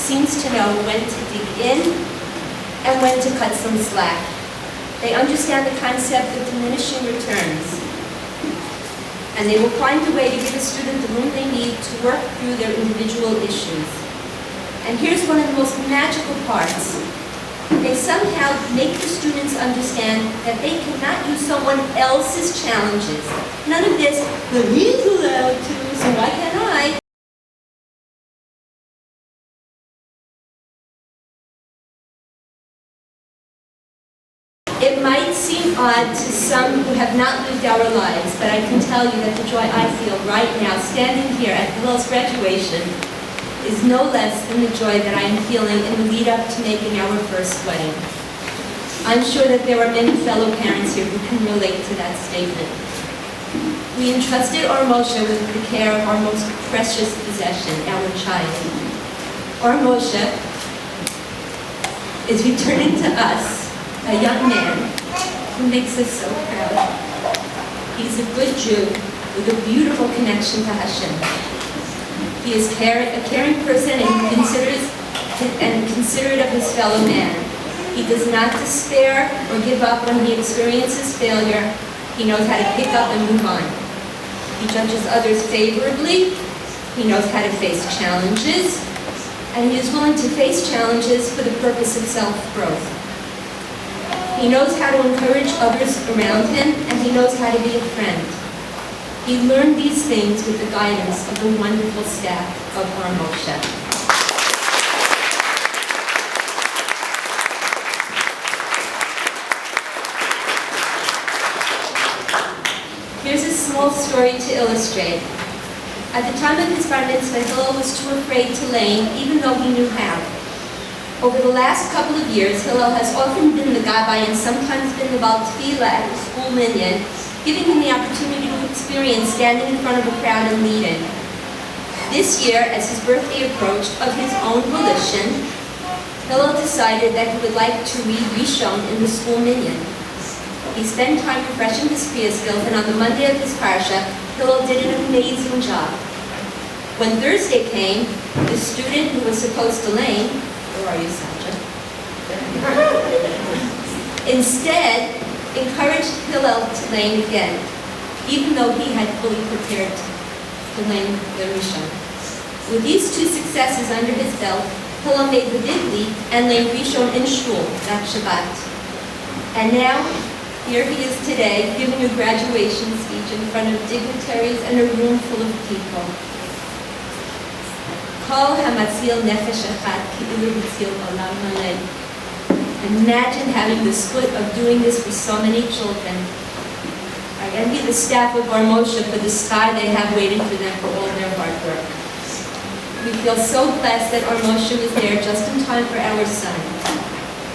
seems to know when to dig in and when to cut some slack. They understand the concept of diminishing returns, and they will find a way to give a student the room they need to work through their individual issues. And here's one of the most magical parts. They somehow make the students understand that they cannot use someone else's challenges. None of this, but he's allowed to, so why can't I? It might seem odd to some who have not lived our lives, but I can tell you that the joy I feel right now, standing here at Hillel's graduation, is no less than the joy that I am feeling in the lead up to making our first wedding. I'm sure that there are many fellow parents here who can relate to that statement. We entrusted Ohr Moshe with the care of our most precious possession, our child. Ohr Moshe is returning to us a young man who makes us so proud. He's a good Jew with a beautiful connection to Hashem. He is a caring person and considerate of his fellow man. He does not despair or give up when he experiences failure. He knows how to pick up and move on. He judges others favorably. He knows how to face challenges. And he is willing to face challenges for the purpose of self-growth. He knows how to encourage others around him, and he knows how to be a friend. He learned these things with the guidance of the wonderful staff of Ohr Moshe. Here's a small story to illustrate. At the time of his bar mitzvah, Hillel was too afraid to lane, even though he knew how. Over the last couple of years, Hillel has often been the gabbai and sometimes been the bal tefillah at the school minyan, giving him the opportunity to experience standing in front of a crowd and leading. This year, as his birthday approached, of his own volition, Hillel decided that he would like to read Rishon in the school minyan. He spent time refreshing his kriya skills, and on the Monday of his parsha, Hillel did an amazing job. When Thursday came, the student who was supposed to lane, where are you, Sasha? Instead, encouraged Hillel to lane again, even though he had fully prepared to lane the Rishon. With these two successes under his belt, Hillel made the big leap and laned Rishon in shul that Shabbat. And now, here he is today, giving a graduation speech in front of dignitaries and a room full of people. Kol hamatzil nefesh echad ki'ilu hatzil olam malei. Imagine having the split of doing this for so many children. I envy the staff of Ohr Moshe for the sky they have waiting for them for all their hard work. We feel so blessed that Ohr Moshe was there just in time for our son.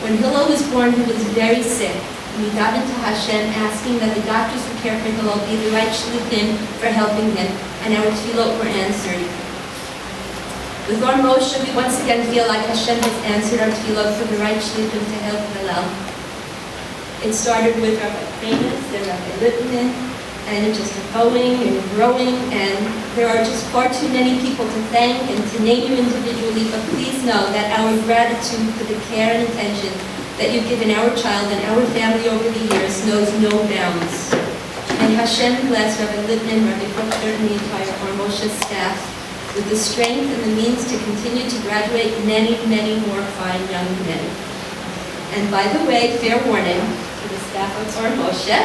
When Hillel was born, he was very sick. We got into Hashem asking that the doctors who care for Hillel be the right shlichim for helping him, and our tefillot were answered. With Ohr Moshe, we once again feel like Hashem has answered our tefillot for the right shlichim to help Hillel. It started with Rabbi Shemesh, then Rabbi Lippman, and it just going and growing, and there are just far too many people to thank and to name you individually, but please know that our gratitude for the care and attention that you've given our child and our family over the years knows no bounds. And Hashem bless Rabbi Lippman, Rabbi Proctor, and the entire Ohr Moshe staff with the strength and the means to continue to graduate many, many more fine young men. And by the way, fair warning to the staff of Ohr Moshe,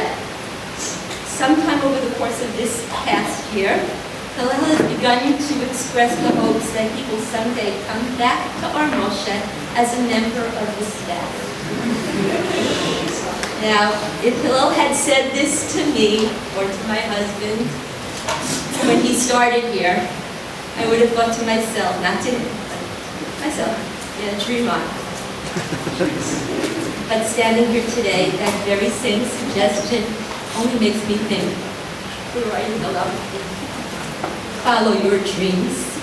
sometime over the course of this past year, Hillel has begun to express the hopes that he will someday come back to Ohr Moshe as a member of the staff. Now, if Hillel had said this to me or to my husband when he started here, I would have thought to myself, not to him, but myself, yeah, dream on. But standing here today, that very same suggestion only makes me think, who are you, Hillel? Follow your dreams.